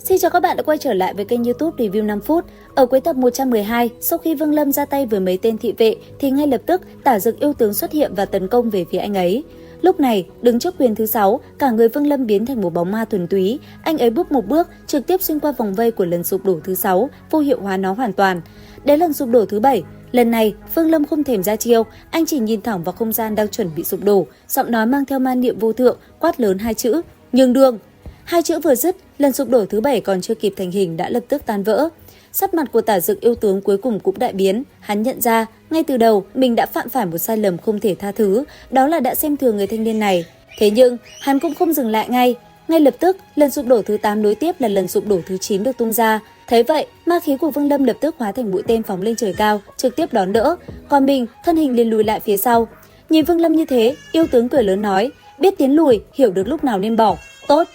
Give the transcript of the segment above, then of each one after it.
Xin chào các bạn đã quay trở lại với kênh YouTube Review 5 phút. Ở cuối tập 112, sau khi Vương Lâm ra tay với mấy tên thị vệ thì ngay lập tức Tả Dực yêu tướng xuất hiện và tấn công về phía anh ấy. Lúc này, đứng trước quyền thứ 6, cả người Vương Lâm biến thành một bóng ma thuần túy. Anh ấy bước một bước, trực tiếp xuyên qua vòng vây của lần sụp đổ thứ 6, vô hiệu hóa nó hoàn toàn. Đến lần sụp đổ thứ 7, lần này Vương Lâm không thèm ra chiêu, anh chỉ nhìn thẳng vào không gian đang chuẩn bị sụp đổ, giọng nói mang theo man niệm vô thượng, quát lớn hai chữ: "Nhường đường!" Hai chữ vừa dứt, lần sụp đổ thứ 7 còn chưa kịp thành hình đã lập tức tan vỡ. Sắc mặt của Tả Dực yêu tướng cuối cùng cũng đại biến, hắn nhận ra ngay từ đầu mình đã phạm phải một sai lầm không thể tha thứ, đó là đã xem thường người thanh niên này. Thế nhưng, hắn cũng không dừng lại ngay lập tức, lần sụp đổ thứ 8 nối tiếp là lần sụp đổ thứ 9 được tung ra. Thấy vậy, ma khí của Vương Lâm lập tức hóa thành mũi tên phóng lên trời cao, trực tiếp đón đỡ, còn mình thân hình liền lùi lại phía sau. Nhìn Vương Lâm như thế, yêu tướng cười lớn nói: "Biết tiến lùi, hiểu được lúc nào nên bỏ, tốt."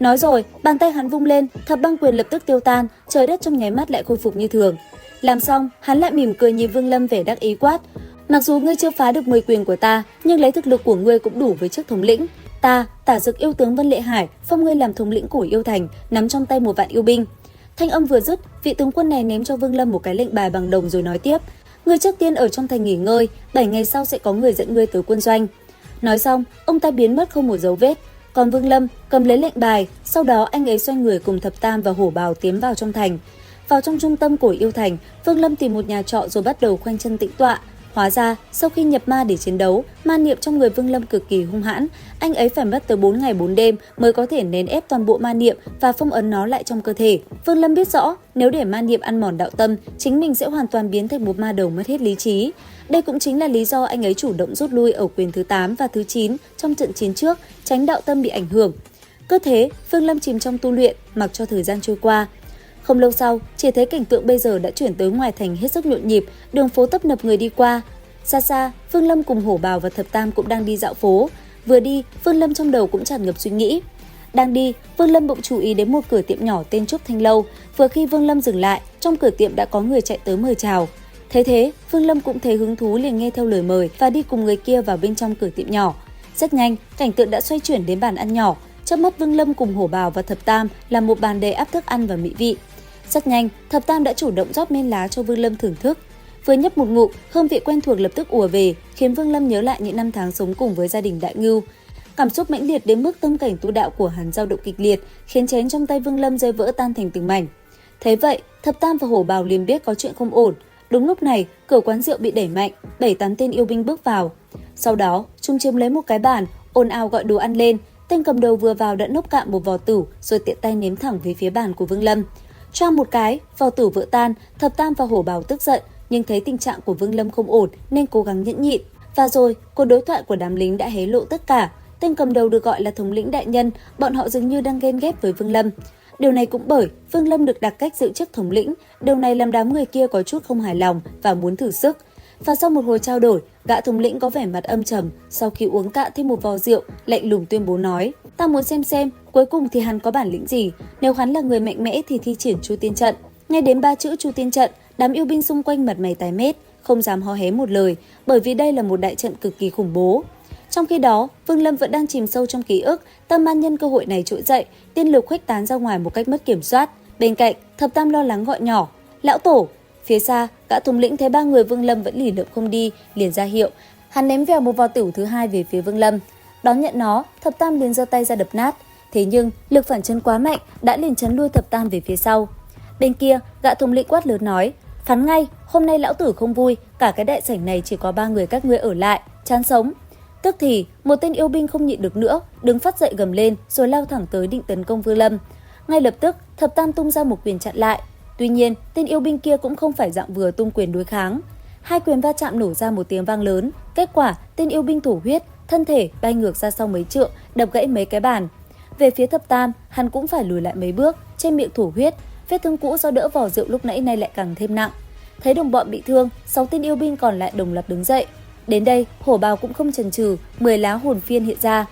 Nói rồi, bàn tay hắn vung lên, thập băng quyền lập tức tiêu tan, trời đất trong nháy mắt lại khôi phục như thường. Làm xong, hắn lại mỉm cười nhìn Vương Lâm vẻ đắc ý quát: "Mặc dù ngươi chưa phá được 10 quyền của ta, nhưng lấy thực lực của ngươi cũng đủ với chức thống lĩnh. Ta, Tả Dực yêu tướng Vân Lệ Hải, phong ngươi làm thống lĩnh của yêu thành, nắm trong tay 1 vạn yêu binh." Thanh âm vừa dứt, vị tướng quân này ném cho Vương Lâm một cái lệnh bài bằng đồng rồi nói tiếp: "Ngươi trước tiên ở trong thành nghỉ ngơi, 7 ngày sau sẽ có người dẫn ngươi tới quân doanh." Nói xong, ông ta biến mất không một dấu vết. Còn Vương Lâm cầm lấy lệnh bài, sau đó anh ấy xoay người cùng Thập Tam và Hổ Bào tiến vào trong thành. Vào trong trung tâm của yêu thành, Vương Lâm tìm một nhà trọ rồi bắt đầu khoanh chân tĩnh tọa. Hóa ra, sau khi nhập ma để chiến đấu, ma niệm trong người Vương Lâm cực kỳ hung hãn, anh ấy phải mất tới 4 ngày 4 đêm mới có thể nén ép toàn bộ ma niệm và phong ấn nó lại trong cơ thể. Vương Lâm biết rõ, nếu để ma niệm ăn mòn đạo tâm, chính mình sẽ hoàn toàn biến thành một ma đầu mất hết lý trí. Đây cũng chính là lý do anh ấy chủ động rút lui ở quyền thứ 8 và thứ 9 trong trận chiến trước, tránh đạo tâm bị ảnh hưởng. Cứ thế, Vương Lâm chìm trong tu luyện, mặc cho thời gian trôi qua. Không lâu sau, chỉ thấy cảnh tượng bây giờ đã chuyển tới ngoài thành hết sức nhộn nhịp, đường phố tấp nập người đi qua. Xa xa, Vương Lâm cùng Hổ Bào và Thập Tam cũng đang đi dạo phố. Vừa đi, Vương Lâm trong đầu cũng tràn ngập suy nghĩ. Đang đi, Vương Lâm bỗng chú ý đến một cửa tiệm nhỏ tên Trúc Thanh Lâu. Vừa khi Vương Lâm dừng lại, trong cửa tiệm đã có người chạy tới mời chào. Thấy thế, Vương Lâm cũng thấy hứng thú liền nghe theo lời mời và đi cùng người kia vào bên trong cửa tiệm nhỏ. Rất nhanh, cảnh tượng đã xoay chuyển đến bàn ăn nhỏ. Trước mắt Vương Lâm cùng Hổ Bào và Thập Tam là một bàn đầy ắp thức ăn và mỹ vị. Rất nhanh, Thập Tam đã chủ động rót men lá cho Vương Lâm thưởng thức. Vừa nhấp một ngụm, hương vị quen thuộc lập tức ùa về, khiến Vương Lâm nhớ lại những năm tháng sống cùng với gia đình Đại Ngưu. Cảm xúc mãnh liệt đến mức tâm cảnh tu đạo của hắn dao động kịch liệt, khiến chén trong tay Vương Lâm rơi vỡ tan thành từng mảnh. Thế vậy, Thập Tam và Hổ Bào liền biết có chuyện không ổn. Đúng lúc này, cửa quán rượu bị đẩy mạnh, 7-8 tên yêu binh bước vào. Sau đó, chúng chiếm lấy một cái bàn, ồn ào gọi đồ ăn lên. Tên cầm đầu vừa vào đã nốc cạn một vò tửu, rồi tiện tay ném thẳng về phía bàn của Vương Lâm. Choang một cái, vò tửu vỡ tan. Thập Tam và Hổ Bào tức giận, nhưng thấy tình trạng của Vương Lâm không ổn nên cố gắng nhẫn nhịn. Và rồi, cuộc đối thoại của đám lính đã hé lộ tất cả. Tên cầm đầu được gọi là thống lĩnh đại nhân, bọn họ dường như đang ghen ghét với Vương Lâm. Điều này cũng bởi Vương Lâm được đặt cách giữ chức thống lĩnh, điều này làm đám người kia có chút không hài lòng và muốn thử sức. Và sau một hồi trao đổi, gã thống lĩnh có vẻ mặt âm trầm, sau khi uống cạn thêm một vò rượu, lạnh lùng tuyên bố nói: "Ta muốn xem cuối cùng thì hắn có bản lĩnh gì, nếu hắn là người mạnh mẽ thì thi triển Chu Tiên trận." Nghe đến 3 chữ Chu Tiên trận, đám yêu binh xung quanh mặt mày tái mét, không dám hó hé một lời, bởi vì đây là một đại trận cực kỳ khủng bố. Trong khi đó, Vương Lâm vẫn đang chìm sâu trong ký ức, tâm man nhân cơ hội này trỗi dậy, tiên lực khuếch tán ra ngoài một cách mất kiểm soát. Bên cạnh, Thập Tam lo lắng gọi nhỏ: "Lão tổ!" Phía xa, gã thống lĩnh thấy 3 người Vương Lâm vẫn lì lợm không đi, liền ra hiệu. Hắn ném vèo một vò tửu thứ 2 về phía Vương Lâm. Đón nhận nó, Thập Tam liền giơ tay ra đập nát. Thế nhưng, lực phản chấn quá mạnh đã liền chấn lui Thập Tam về phía sau. Bên kia, gã thống lĩnh quát lớn nói: "Phán ngay, hôm nay lão tử không vui, cả cái đại sảnh này chỉ có 3 người các ngươi ở lại, chán sống." Tức thì, một tên yêu binh không nhịn được nữa, đứng phát dậy gầm lên rồi lao thẳng tới định tấn công Vương Lâm. Ngay lập tức, Thập Tam tung ra một quyền chặn lại. Tuy nhiên, tên yêu binh kia cũng không phải dạng vừa tung quyền đối kháng. Hai quyền va chạm nổ ra một tiếng vang lớn, kết quả tên yêu binh thổ huyết, thân thể bay ngược ra sau mấy trượng, đập gãy mấy cái bàn. Về phía Thập Tam, hắn cũng phải lùi lại mấy bước, trên miệng thổ huyết, vết thương cũ do đỡ vò rượu lúc nãy nay lại càng thêm nặng. Thấy đồng bọn bị thương, 6 tên yêu binh còn lại đồng loạt đứng dậy. Đến đây, Hổ Bào cũng không chần chừ, 10 lá hồn phiên hiện ra.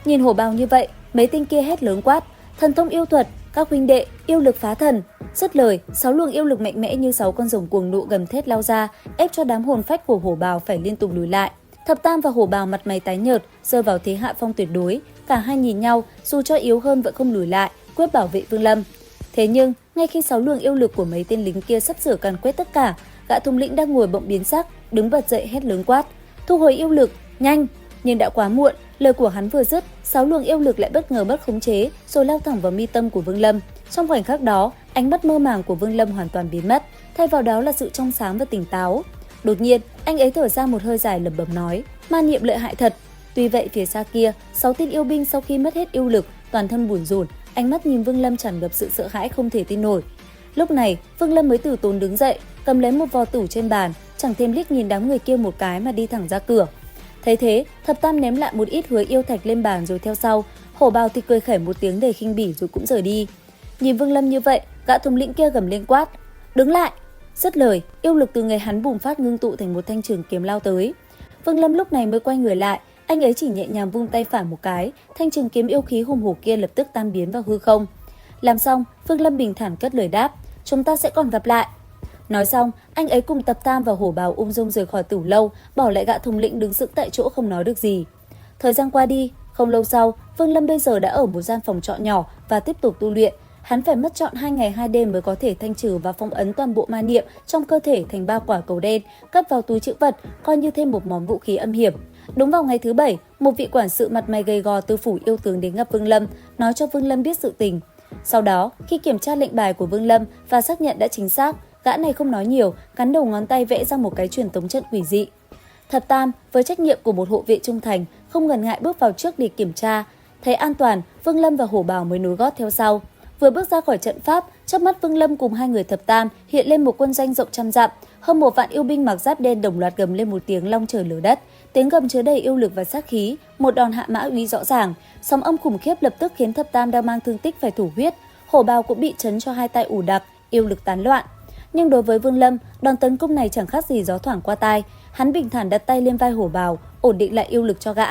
Nhìn Hổ Bào như vậy, mấy tên kia hét lớn quát: "Thần thông yêu thuật, các huynh đệ, yêu lực phá thần!" Dứt lời, 6 luồng yêu lực mạnh mẽ như 6 con rồng cuồng nộ gầm thét lao ra, ép cho đám hồn phách của Hổ Bào phải liên tục lùi lại. Thập Tam và Hổ Bào mặt mày tái nhợt, rơi vào thế hạ phong tuyệt đối. Cả hai nhìn nhau, dù cho yếu hơn vẫn không lùi lại, quyết bảo vệ Vương Lâm. Thế nhưng, ngay khi 6 luồng yêu lực của mấy tên lính kia sắp sửa càn quét tất cả, gã thống lĩnh đang ngồi bỗng biến sắc, đứng bật dậy hét lớn quát: "Thu hồi yêu lực, nhanh!" Nhưng đã quá muộn, lời của hắn vừa dứt, 6 luồng yêu lực lại bất ngờ mất khống chế, rồi lao thẳng vào mi tâm của Vương Lâm. Trong khoảnh khắc đó, ánh mắt mơ màng của Vương Lâm hoàn toàn biến mất, thay vào đó là sự trong sáng và tỉnh táo. Đột nhiên, anh ấy thở ra một hơi dài lẩm bẩm nói: "Ma niệm lợi hại thật." Tuy vậy, phía xa kia, 6 tên yêu binh sau khi mất hết yêu lực, toàn thân bủn rủn, ánh mắt nhìn Vương Lâm tràn ngập sự sợ hãi không thể tin nổi. Lúc này, Vương Lâm mới từ tốn đứng dậy, cầm lấy một vò tủ trên bàn, chẳng thêm liếc nhìn đám người kia một cái mà đi thẳng ra cửa. Thấy thế, Thập Tam ném lại một ít hứa yêu thạch lên bàn rồi theo sau. Hổ Bào thì cười khẩy một tiếng đầy khinh bỉ rồi cũng rời đi. Nhìn Vương Lâm như vậy, gã thống lĩnh kia gầm lên quát: "Đứng lại!" Dứt lời, yêu lực từ người hắn bùng phát ngưng tụ thành một thanh trường kiếm lao tới. Vương Lâm lúc này mới quay người lại, anh ấy chỉ nhẹ nhàng vung tay phải một cái, thanh trường kiếm yêu khí hùng hổ kia lập tức tan biến vào hư không. Làm xong, Vương Lâm bình thản cất lời đáp: "Chúng ta sẽ còn gặp lại." Nói xong, anh ấy cùng Tập Tam và Hổ Bào ung dung rời khỏi Tửu Lâu, bỏ lại gã thống lĩnh đứng sững tại chỗ không nói được gì. Thời gian qua đi, không lâu sau, Vương Lâm bây giờ đã ở một gian phòng trọ nhỏ và tiếp tục tu luyện. Hắn phải mất trọn 2 ngày 2 đêm mới có thể thanh trừ và phong ấn toàn bộ ma niệm trong cơ thể thành 3 quả cầu đen, cất vào túi trữ vật, coi như thêm một món vũ khí âm hiểm. Đúng vào ngày thứ 7, một vị quản sự mặt mày gầy gò từ phủ yêu tướng đến gặp Vương Lâm, nói cho Vương Lâm biết sự tình. Sau đó, khi kiểm tra lệnh bài của Vương Lâm và xác nhận đã chính xác, gã này không nói nhiều, cắn đầu ngón tay vẽ ra một cái truyền tống trận quỷ dị. Thập Tam, với trách nhiệm của một hộ vệ trung thành, không ngần ngại bước vào trước để kiểm tra. Thấy an toàn, Vương Lâm và Hổ Bào mới nối gót theo sau. Vừa bước ra khỏi trận pháp, trước mắt Vương Lâm cùng hai người Thập Tam hiện lên một quân doanh rộng trăm dặm. Hơn 1 vạn yêu binh mặc giáp đen đồng loạt gầm lên một tiếng long trời lở đất. Tiếng gầm chứa đầy yêu lực và sát khí, một đòn hạ mã uy rõ ràng. Sóng âm khủng khiếp lập tức khiến Thập Tam đang mang thương tích phải thổ huyết. Hổ Bào cũng bị chấn cho hai tay ù đặc, yêu lực tán loạn. Nhưng đối với Vương Lâm, đòn tấn công này chẳng khác gì gió thoảng qua tai. Hắn bình thản đặt tay lên vai Hổ Bào, ổn định lại yêu lực cho gã.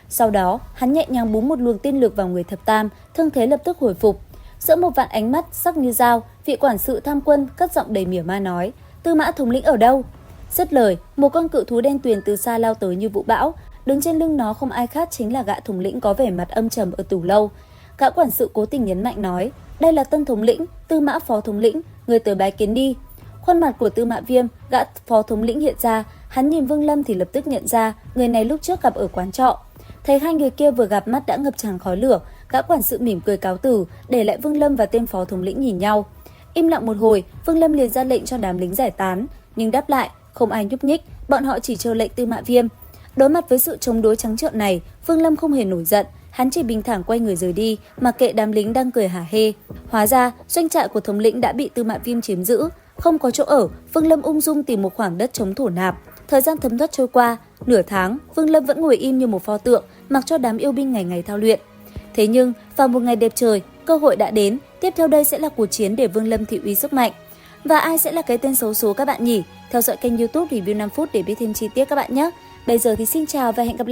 Sau đó, hắn nhẹ nhàng búng một luồng tiên lực vào người Thập Tam, thương thế lập tức hồi phục. Giữa một vạn ánh mắt sắc như dao, vị quản sự tham quân cất giọng đầy mỉa mai nói: "Tư Mã thống lĩnh ở đâu?" Dứt lời, một con cự thú đen tuyền từ xa lao tới như vũ bão, đứng trên lưng nó không ai khác chính là gã thống lĩnh có vẻ mặt âm trầm ở Tửu Lâu. Gã quản sự cố tình nhấn mạnh nói: "Đây là tân thống lĩnh, Tư Mã phó thống lĩnh, người tới bái kiến đi." Khuôn mặt của Tư Mã Viêm, gã phó thống lĩnh hiện ra, hắn nhìn Vương Lâm thì lập tức nhận ra người này lúc trước gặp ở quán trọ. Thấy hai người kia vừa gặp mắt đã ngập tràn khói lửa, gã quản sự mỉm cười cáo từ, để lại Vương Lâm và tên phó thống lĩnh nhìn nhau. Im lặng một hồi, Vương Lâm liền ra lệnh cho đám lính giải tán, nhưng đáp lại không ai nhúc nhích, bọn họ chỉ chờ lệnh Tư Mã Viêm. Đối mặt với sự chống đối trắng trợn này, Vương Lâm không hề nổi giận, hắn chỉ bình thản quay người rời đi, mặc kệ đám lính đang cười hả hê. Hóa ra, doanh trại của thống lĩnh đã bị Tư Mã Viêm chiếm giữ, không có chỗ ở, Vương Lâm ung dung tìm một khoảng đất trống thổ nạp. Thời gian thấm thoát trôi qua, nửa tháng, Vương Lâm vẫn ngồi im như một pho tượng, mặc cho đám yêu binh ngày ngày thao luyện. Thế nhưng, vào một ngày đẹp trời, cơ hội đã đến, tiếp theo đây sẽ là cuộc chiến để Vương Lâm thị uy sức mạnh. Và ai sẽ là cái tên xấu số các bạn nhỉ? Theo dõi kênh YouTube Review 5 phút để biết thêm chi tiết các bạn nhé. Bây giờ thì xin chào và hẹn gặp lại.